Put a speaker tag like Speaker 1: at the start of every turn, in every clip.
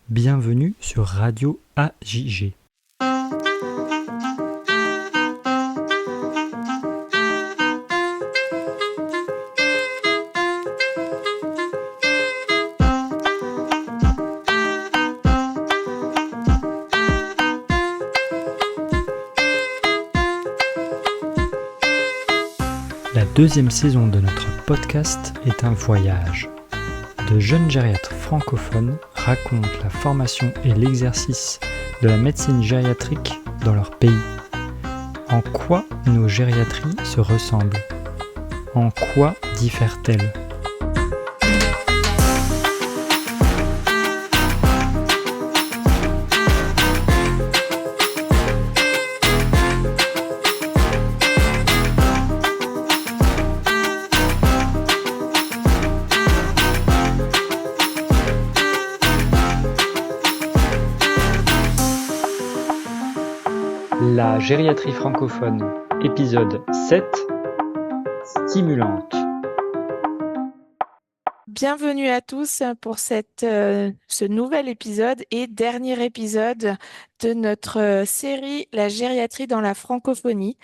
Speaker 1: Bienvenue sur Radio AJG. La deuxième saison de notre podcast est un voyage. De jeunes gériatres francophones racontent la formation et l'exercice de la médecine gériatrique dans leur pays. En quoi nos gériatries se ressemblent? En quoi diffèrent-elles? La gériatrie francophone, épisode 7, stimulante.
Speaker 2: Bienvenue à tous pour ce nouvel épisode et dernier épisode de notre série La gériatrie dans la francophonie.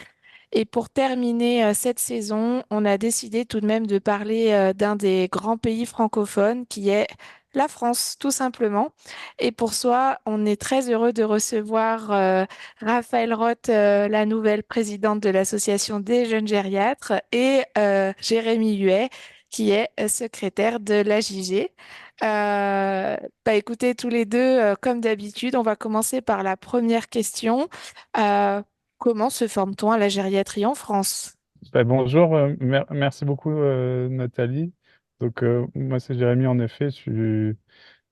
Speaker 2: Et pour terminer cette saison, on a décidé tout de même de parler d'un des grands pays francophones qui est la France, tout simplement. Et pour ça, on est très heureux de recevoir Raphaël Roth, la nouvelle présidente de l'Association des jeunes gériatres, et Jérémy Huet, qui est secrétaire de l'AJG. Écoutez, tous les deux, comme d'habitude, on va commencer par la première question. Euh, Comment se forme-t-on à la gériatrie en France?
Speaker 3: Bonjour, merci beaucoup Nathalie. Moi c'est Jérémy, en effet, je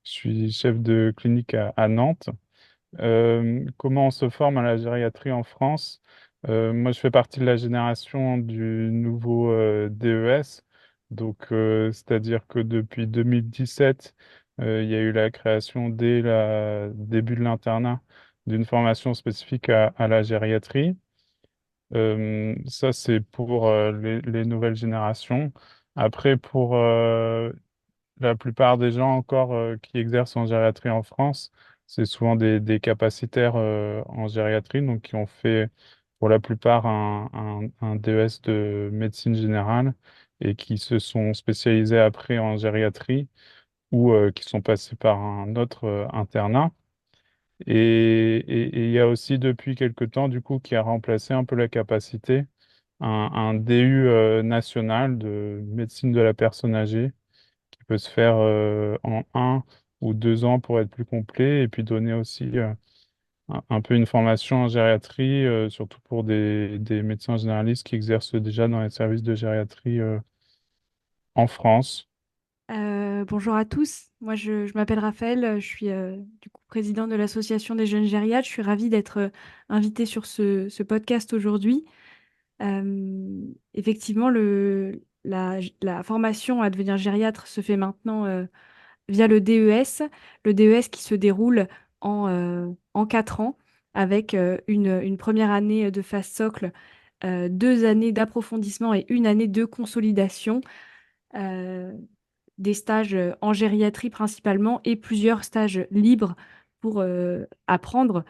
Speaker 3: suis chef de clinique à Nantes. Comment on se forme à la gériatrie en France? Moi je fais partie de la génération du nouveau DES, c'est-à-dire que depuis 2017, il y a eu la création dès le début de l'internat d'une formation spécifique à la gériatrie. Ça, c'est pour les nouvelles générations. Après, pour la plupart des gens encore qui exercent en gériatrie en France, c'est souvent des capacitaires en gériatrie, donc qui ont fait pour la plupart un DES de médecine générale et qui se sont spécialisés après en gériatrie ou qui sont passés par un autre internat. Et il y a aussi depuis quelque temps, du coup, qui a remplacé un peu la capacité, un DU national de médecine de la personne âgée qui peut se faire en 1 ou 2 ans pour être plus complet et puis donner aussi un peu une formation en gériatrie, surtout pour des médecins généralistes qui exercent déjà dans les services de gériatrie en France.
Speaker 4: Bonjour à tous, moi je m'appelle Raphaël, je suis du coup présidente de l'Association des jeunes gériatres. Je suis ravie d'être invitée sur ce podcast aujourd'hui. Effectivement, la formation à devenir gériatre se fait maintenant via le DES qui se déroule en 4 ans avec une première année de phase socle, 2 années d'approfondissement et une année de consolidation. Euh, des stages en gériatrie principalement et plusieurs stages libres pour apprendre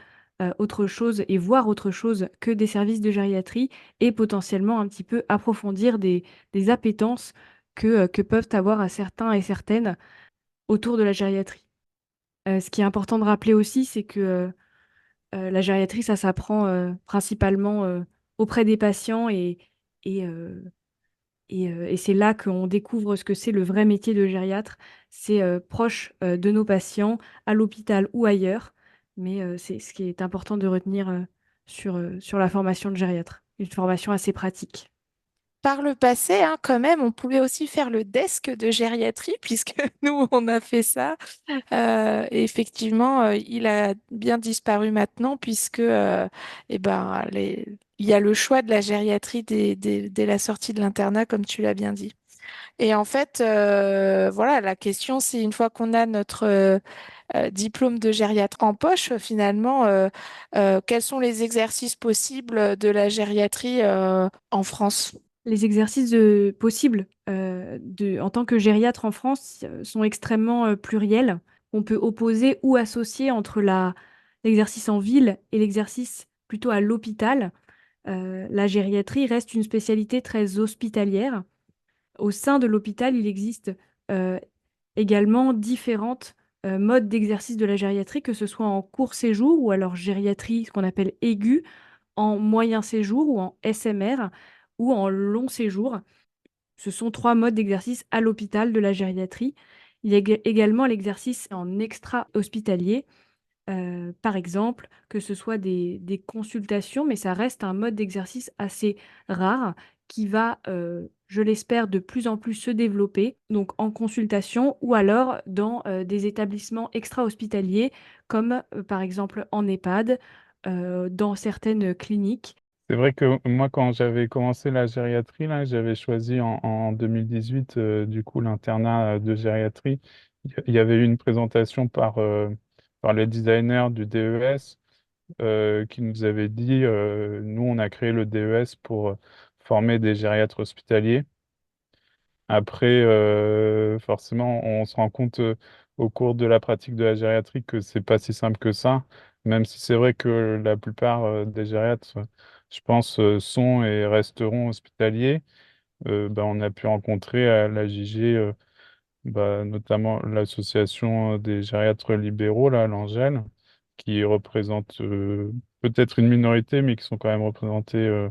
Speaker 4: autre chose et voir autre chose que des services de gériatrie et potentiellement un petit peu approfondir des appétences que peuvent avoir à certains et certaines autour de la gériatrie. Ce qui est important de rappeler aussi, c'est que la gériatrie, ça s'apprend principalement auprès des patients et, euh, et c'est là qu'on découvre ce que c'est le vrai métier de gériatre. C'est proche de nos patients, à l'hôpital ou ailleurs. Mais c'est ce qui est important de retenir sur la formation de gériatre. Une formation assez pratique.
Speaker 2: Par le passé, hein, quand même, on pouvait aussi faire le desk de gériatrie, puisque nous, on a fait ça. Et effectivement, il a bien disparu maintenant, puisque il y a le choix de la gériatrie dès la sortie de l'internat, comme tu l'as bien dit. Et en fait, voilà, la question, c'est une fois qu'on a notre diplôme de gériatre en poche, finalement, quels sont les exercices possibles de la gériatrie en France?
Speaker 4: Les exercices possibles en tant que gériatre en France sont extrêmement pluriels. on peut opposer ou associer entre l'exercice en ville et l'exercice plutôt à l'hôpital. La gériatrie reste une spécialité très hospitalière. Au sein de l'hôpital, il existe euh, également différentes modes d'exercice de la gériatrie, que ce soit en court séjour ou alors gériatrie, ce qu'on appelle aiguë, en moyen séjour ou en SMR ou en long séjour. Ce sont trois modes d'exercice à l'hôpital de la gériatrie. Il y a également l'exercice en extra-hospitalier, par exemple, que ce soit des consultations, mais ça reste un mode d'exercice assez rare qui va, je l'espère, de plus en plus se développer, donc en consultation ou alors dans des établissements extra-hospitaliers, comme par exemple en EHPAD, dans certaines cliniques.
Speaker 3: C'est vrai que moi, quand j'avais commencé la gériatrie, là, j'avais choisi en 2018, du coup, l'internat de gériatrie. Il y avait eu une présentation par les designers du DES qui nous avait dit, nous, on a créé le DES pour former des gériatres hospitaliers. Après, forcément, on se rend compte au cours de la pratique de la gériatrie que c'est pas si simple que ça, même si c'est vrai que la plupart des gériatres, je pense, sont et resteront hospitaliers. Ben, on a pu rencontrer à la JG, bah, notamment l'association des gériatres libéraux, là, l'Angèle, qui représente peut-être une minorité, mais qui sont quand même représentés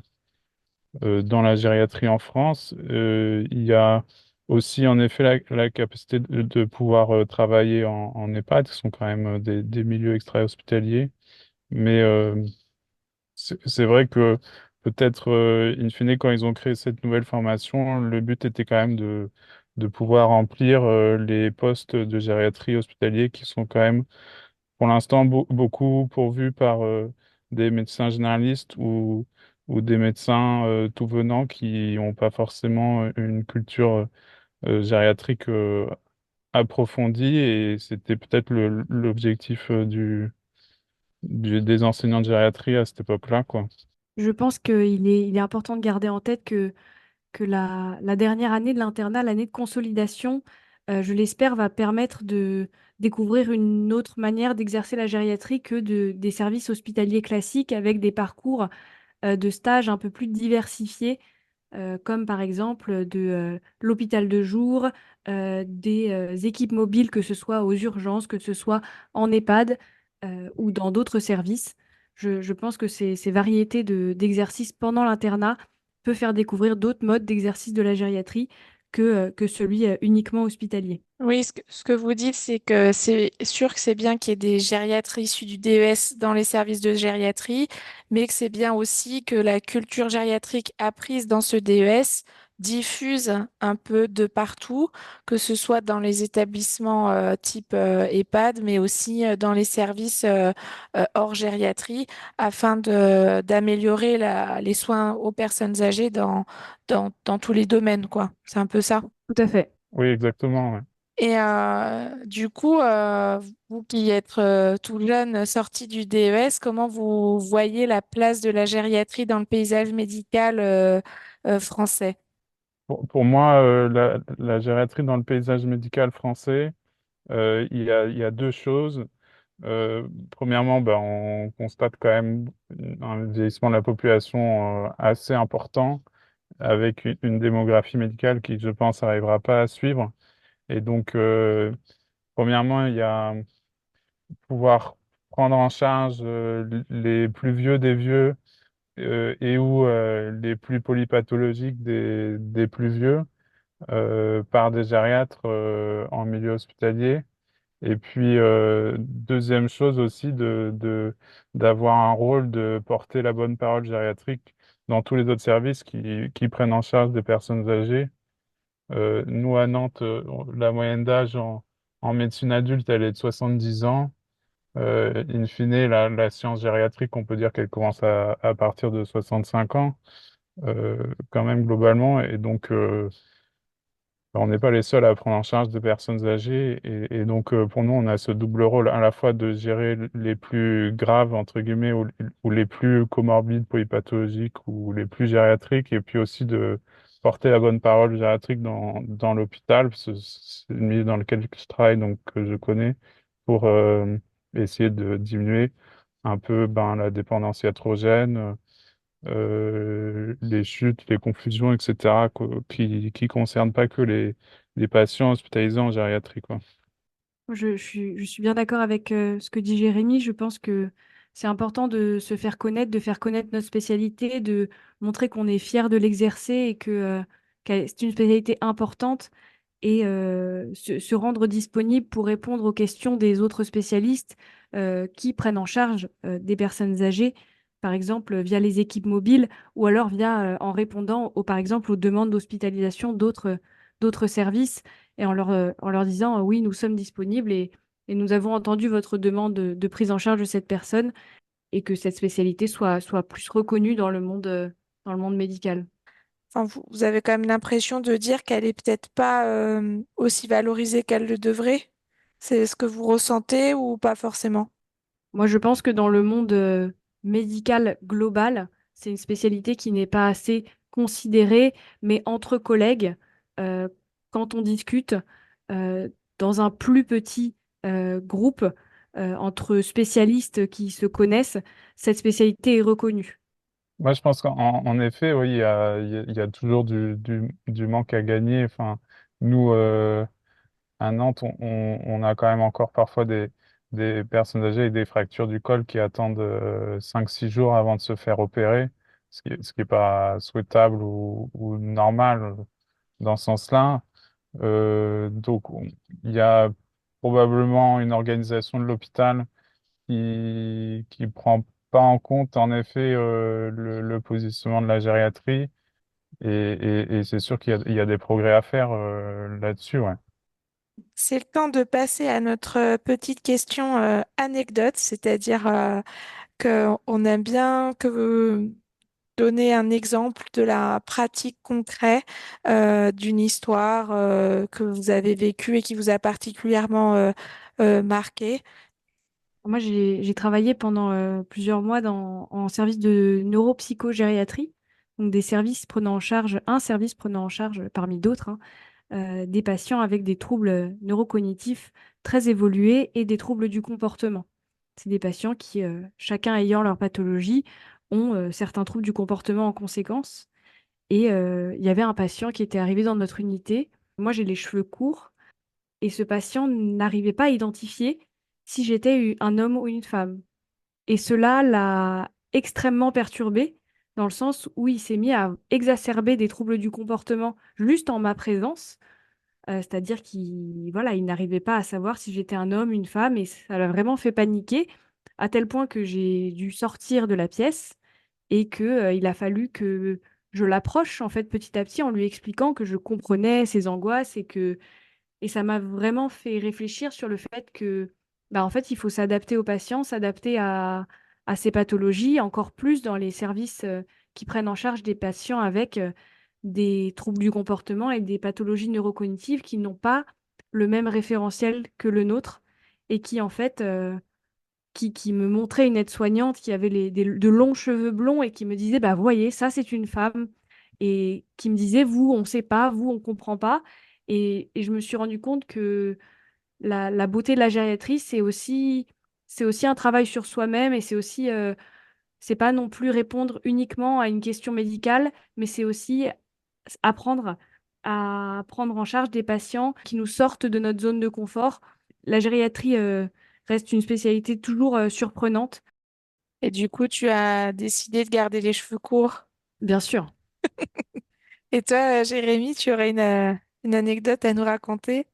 Speaker 3: dans la gériatrie en France. Il y a aussi en effet la capacité de pouvoir travailler en EHPAD, qui sont quand même des milieux extra-hospitaliers. Mais c'est vrai que peut-être, in fine, quand ils ont créé cette nouvelle formation, le but était quand même de pouvoir remplir les postes de gériatrie hospitalier qui sont quand même pour l'instant beaucoup pourvus par des médecins généralistes ou des médecins tout venant qui n'ont pas forcément une culture gériatrique approfondie et c'était peut-être l'objectif des enseignants de gériatrie à cette époque-là, quoi.
Speaker 4: Je pense il est important de garder en tête que la dernière année de l'internat, l'année de consolidation, je l'espère, va permettre de découvrir une autre manière d'exercer la gériatrie que des services hospitaliers classiques avec des parcours de stage un peu plus diversifiés, comme par exemple de l'hôpital de jour, des équipes mobiles, que ce soit aux urgences, que ce soit en EHPAD ou dans d'autres services. Je pense que ces variétés d'exercices pendant l'internat peut faire découvrir d'autres modes d'exercice de la gériatrie que celui uniquement hospitalier.
Speaker 2: Oui, ce que vous dites, c'est que c'est sûr que c'est bien qu'il y ait des gériatres issus du DES dans les services de gériatrie, mais que c'est bien aussi que la culture gériatrique apprise dans ce DES diffuse un peu de partout, que ce soit dans les établissements type EHPAD, mais aussi dans les services hors gériatrie, afin d'améliorer les soins aux personnes âgées dans tous les domaines, quoi. C'est un peu ça.
Speaker 4: Tout à fait.
Speaker 3: Oui, exactement. Ouais.
Speaker 2: Et du coup, vous qui êtes tout jeune, sorti du DES, comment vous voyez la place de la gériatrie dans le paysage médical français?
Speaker 3: Pour moi, la gériatrie dans le paysage médical français, il y a deux choses. Premièrement, ben, on constate quand même un vieillissement de la population assez important, avec une démographie médicale qui, je pense, n'arrivera pas à suivre. Et donc, premièrement, il y a pouvoir prendre en charge les plus vieux des vieux et ou les plus polypathologiques des plus vieux par des gériatres en milieu hospitalier. Et puis, deuxième chose aussi, d'avoir un rôle de porter la bonne parole gériatrique dans tous les autres services qui prennent en charge des personnes âgées. Nous, à Nantes, la moyenne d'âge en médecine adulte, elle est de 70 ans. In fine, la science gériatrique, on peut dire qu'elle commence à partir de 65 ans, quand même, globalement. Et donc, on n'est pas les seuls à prendre en charge des personnes âgées et donc pour nous, on a ce double rôle à la fois de gérer les plus graves, entre guillemets, ou les plus comorbides, polypathologiques ou les plus gériatriques, et puis aussi de porter la bonne parole gériatrique dans l'hôpital, parce que c'est le milieu dans lequel je travaille, donc que je connais. pour essayer de diminuer un peu la dépendance iatrogène, les chutes, les confusions, etc., qui concernent pas que les patients hospitalisés en gériatrie, quoi.
Speaker 4: Je suis bien d'accord avec ce que dit Jérémy. Je pense que c'est important de se faire connaître, de faire connaître notre spécialité, de montrer qu'on est fier de l'exercer et que c'est une spécialité importante et se rendre disponible pour répondre aux questions des autres spécialistes qui prennent en charge des personnes âgées, par exemple via les équipes mobiles ou alors en répondant, par exemple, aux demandes d'hospitalisation d'autres services et en leur disant oui, nous sommes disponibles et nous avons entendu votre demande de prise en charge de cette personne et que cette spécialité soit plus reconnue dans le monde médical.
Speaker 2: Enfin, vous avez quand même l'impression de dire qu'elle est peut-être pas aussi valorisée qu'elle le devrait. C'est ce que vous ressentez ou pas forcément?
Speaker 4: Moi, je pense que dans le monde médical global, c'est une spécialité qui n'est pas assez considérée, mais entre collègues, euh, quand on discute euh, dans un plus petit groupe entre spécialistes qui se connaissent, cette spécialité est reconnue.
Speaker 3: Moi, je pense qu'en effet, oui, il y a toujours du manque à gagner. Enfin, nous, à Nantes, on a quand même encore parfois des personnes âgées avec des fractures du col qui attendent 5-6 jours avant de se faire opérer, ce qui est pas souhaitable ou normal dans ce sens-là. Il y a probablement une organisation de l'hôpital qui prend pas en compte, en effet, le positionnement de la gériatrie. Et c'est sûr il y a des progrès à faire là-dessus, ouais.
Speaker 2: C'est le temps de passer à notre petite question anecdote, c'est-à-dire qu'on aime bien que vous donnez un exemple de la pratique concrète d'une histoire que vous avez vécue et qui vous a particulièrement marqué.
Speaker 4: Moi, j'ai travaillé pendant plusieurs mois en service de neuropsychogériatrie, donc des services prenant en charge, un service prenant en charge parmi d'autres, hein, des patients avec des troubles neurocognitifs très évolués et des troubles du comportement. C'est des patients qui, chacun ayant leur pathologie, ont certains troubles du comportement en conséquence. Et il y avait un patient qui était arrivé dans notre unité. Moi, j'ai les cheveux courts et ce patient n'arrivait pas à identifier si j'étais un homme ou une femme. Et cela l'a extrêmement perturbé, dans le sens où il s'est mis à exacerber des troubles du comportement juste en ma présence. C'est-à-dire qu'il voilà, il n'arrivait pas à savoir si j'étais un homme, une femme, et ça l'a vraiment fait paniquer, à tel point que j'ai dû sortir de la pièce et que, il a fallu que je l'approche en fait petit à petit en lui expliquant que je comprenais ses angoisses et ça m'a vraiment fait réfléchir sur le fait que, bah, en fait, il faut s'adapter aux patients, s'adapter à ces pathologies, encore plus dans les services qui prennent en charge des patients avec des troubles du comportement et des pathologies neurocognitives qui n'ont pas le même référentiel que le nôtre et qui, en fait, qui me montrait une aide-soignante qui avait de longs cheveux blonds et qui me disait, bah, voyez, ça, c'est une femme. Et qui me disait, vous, on ne sait pas, vous, on ne comprend pas. Et je me suis rendu compte que la beauté de la gériatrie, c'est aussi un travail sur soi-même et c'est aussi, c'est pas non plus répondre uniquement à une question médicale, mais c'est aussi apprendre à prendre en charge des patients qui nous sortent de notre zone de confort. La gériatrie, reste une spécialité toujours surprenante,
Speaker 2: Et du coup, tu as décidé de garder les cheveux courts.
Speaker 4: bien sûr.
Speaker 2: Et toi, Jérémy, tu aurais une anecdote à nous raconter?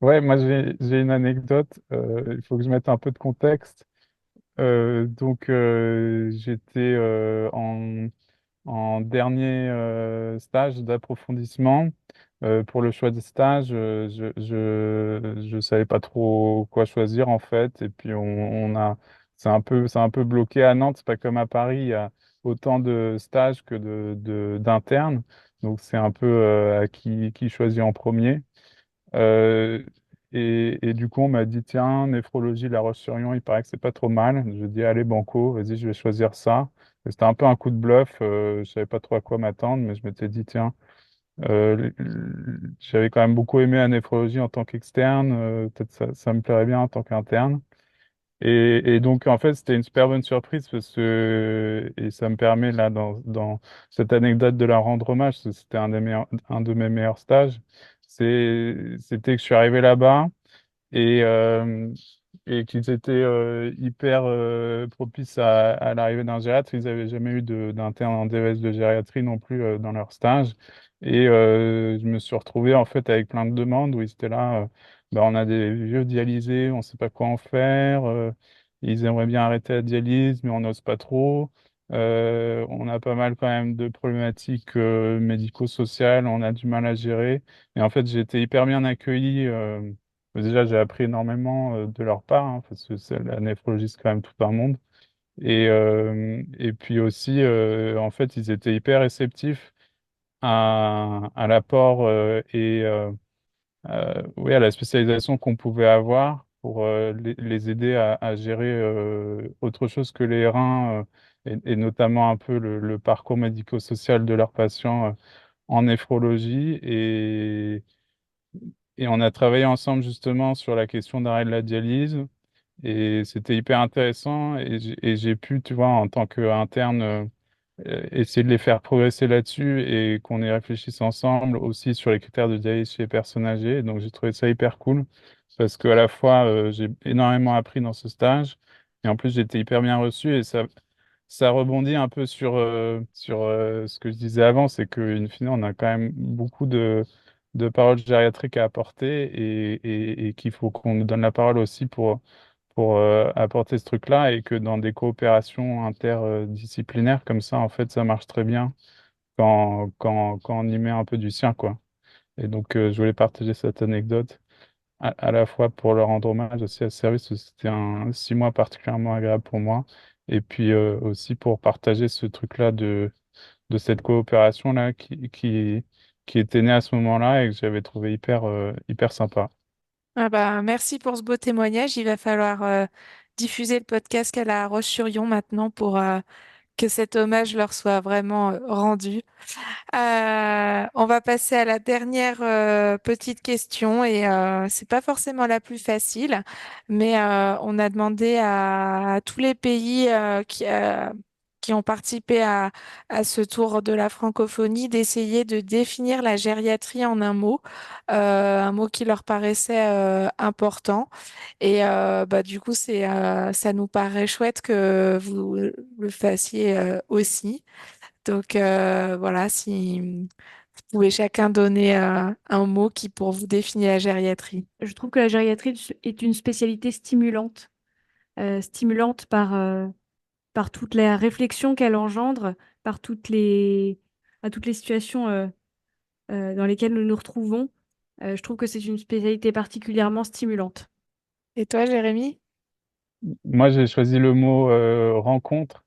Speaker 3: Ouais, moi j'ai une anecdote. Il faut que je mette un peu de contexte. J'étais en dernier stage d'approfondissement. Pour le choix des stages, je savais pas trop quoi choisir en fait. Et puis c'est un peu bloqué à Nantes. C'est pas comme à Paris, il y a autant de stages que d'internes. Donc c'est un peu à qui choisit en premier. Euh, et du coup, on m'a dit, tiens, néphrologie, La Roche-sur-Yon, il paraît que c'est pas trop mal. Je dis, allez, banco, vas-y, je vais choisir ça. Et c'était un peu un coup de bluff. Je savais pas trop à quoi m'attendre, mais je m'étais dit, tiens. J'avais quand même beaucoup aimé la néphrologie en tant qu'externe, peut-être ça me plairait bien en tant qu'interne. Et donc, en fait, c'était une super bonne surprise et ça me permet, là, dans cette anecdote de leur rendre hommage, parce que c'était un de mes meilleurs stages. C'était que je suis arrivé là-bas et, euh, et qu'ils étaient hyper propices à l'arrivée d'un gériatre. Ils n'avaient jamais eu d'interne en DES de gériatrie non plus dans leur stage. Et je me suis retrouvé en fait avec plein de demandes où ils étaient là, bah, on a des vieux dialysés, on ne sait pas quoi en faire. Ils aimeraient bien arrêter la dialyse, mais on n'ose pas trop. On a pas mal quand même de problématiques médico-sociales, on a du mal à gérer. Et en fait, j'ai été hyper bien accueilli. Déjà, j'ai appris énormément de leur part, hein, parce que la néphrologie, c'est quand même tout un monde. Et puis aussi, en fait, ils étaient hyper réceptifs à l'apport oui, à la spécialisation qu'on pouvait avoir pour les aider à gérer autre chose que les reins et notamment un peu le parcours médico-social de leurs patients en néphrologie. Et on a travaillé ensemble justement sur la question d'arrêt de la dialyse. Et c'était hyper intéressant. Et j'ai pu, tu vois, en tant qu'interne, essayer de les faire progresser là-dessus et qu'on y réfléchisse ensemble aussi sur les critères de dialyse chez les personnes âgées. Donc j'ai trouvé ça hyper cool parce qu'à la fois, j'ai énormément appris dans ce stage et en plus, j'ai été hyper bien reçu et ça rebondit un peu sur ce que je disais avant, c'est qu'in fine, on a quand même beaucoup de paroles gériatriques à apporter et qu'il faut qu'on nous donne la parole aussi pour apporter ce truc-là et que dans des coopérations interdisciplinaires comme ça, en fait, ça marche très bien quand on y met un peu du sien, quoi. Et donc, je voulais partager cette anecdote à la fois pour leur rendre hommage aussi à ce service, parce que c'était un 6 mois particulièrement agréable pour moi, et puis aussi pour partager ce truc-là de cette coopération-là qui était née à ce moment-là et que j'avais trouvé hyper sympa.
Speaker 2: Ah bah, merci pour ce beau témoignage. Il va falloir diffuser le podcast qu'à La Roche-sur-Yon maintenant pour que cet hommage leur soit vraiment rendu. On va passer à la dernière petite question et c'est pas forcément la plus facile, mais on a demandé à tous les pays qui ont participé à ce tour de la francophonie d'essayer de définir la gériatrie en un mot qui leur paraissait important. Et bah, du coup, ça nous paraît chouette que vous le fassiez aussi. Donc voilà, si vous pouvez chacun donner un mot qui pour vous définit la gériatrie.
Speaker 4: Je trouve que la gériatrie est une spécialité stimulante, stimulante par toute la réflexion qu'elle engendre, par toutes les situations dans lesquelles nous nous retrouvons. Je trouve que c'est une spécialité particulièrement stimulante.
Speaker 2: Et toi, Jérémy?
Speaker 3: Moi, j'ai choisi le mot rencontre.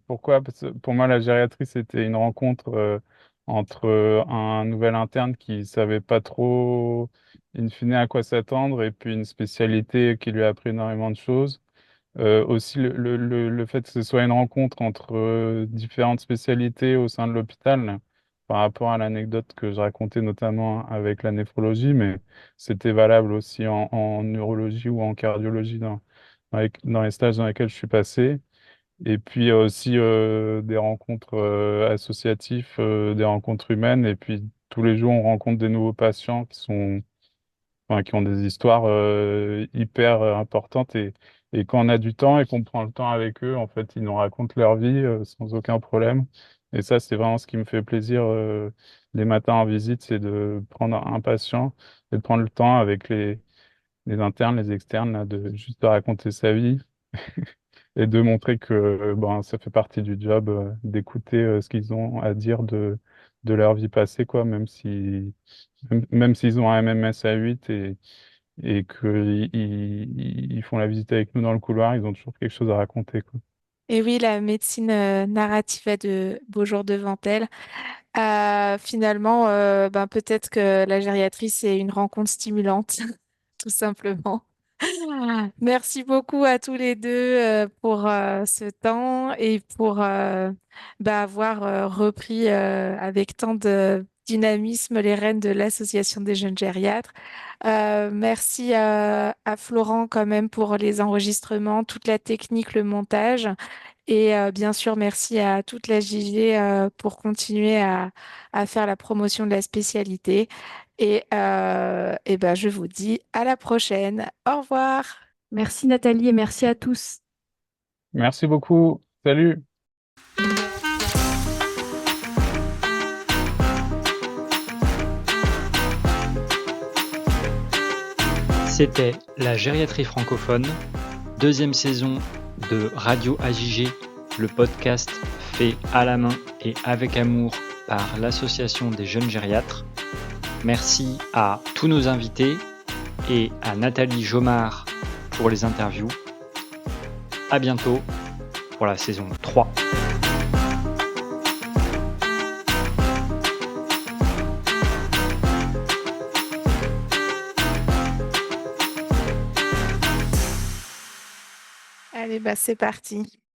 Speaker 3: Pourquoi? Parce que pour moi, la gériatrie, c'était une rencontre entre un nouvel interne qui savait pas trop, in fine, à quoi s'attendre, et puis une spécialité qui lui a appris énormément de choses. Aussi, le fait que ce soit une rencontre entre différentes spécialités au sein de l'hôpital, là, par rapport à l'anecdote que je racontais notamment avec la néphrologie, mais c'était valable aussi en neurologie ou en cardiologie dans les stages dans lesquels je suis passé. Et puis aussi des rencontres associatives, des rencontres humaines. Et puis tous les jours, on rencontre des nouveaux patients enfin, qui ont des histoires hyper importantes. Et quand on a du temps et qu'on prend le temps avec eux, en fait, ils nous racontent leur vie sans aucun problème. Et ça, c'est vraiment ce qui me fait plaisir les matins en visite, c'est de prendre un patient et de prendre le temps avec les internes, les externes, là, de juste de raconter sa vie et de montrer que bon, ça fait partie du job d'écouter ce qu'ils ont à dire de leur vie passée, quoi, même s'ils ont un MMS à 8 et qu'ils font la visite avec nous dans le couloir, ils ont toujours quelque chose à raconter, quoi.
Speaker 2: Et oui, la médecine narrative a de beaux jours devant elle. Finalement, ben, peut-être que la gériatrie, c'est une rencontre stimulante, tout simplement. Merci beaucoup à tous les deux pour ce temps et pour avoir repris avec tant de dynamisme les rênes de l'Association des jeunes gériatres. Merci à Florent quand même pour les enregistrements, toute la technique, le montage. Et bien sûr, merci à toute la JG pour continuer à faire la promotion de la spécialité. Et ben, je vous dis à la prochaine. Au revoir.
Speaker 4: Merci Nathalie et merci à tous.
Speaker 3: Merci beaucoup. Salut.
Speaker 1: C'était La Gériatrie francophone, deuxième saison de Radio AJG, le podcast fait à la main et avec amour par l'Association des jeunes gériatres. Merci à tous nos invités et à Nathalie Jomard pour les interviews. À bientôt pour la saison 3.
Speaker 2: Allez, bah, c'est parti.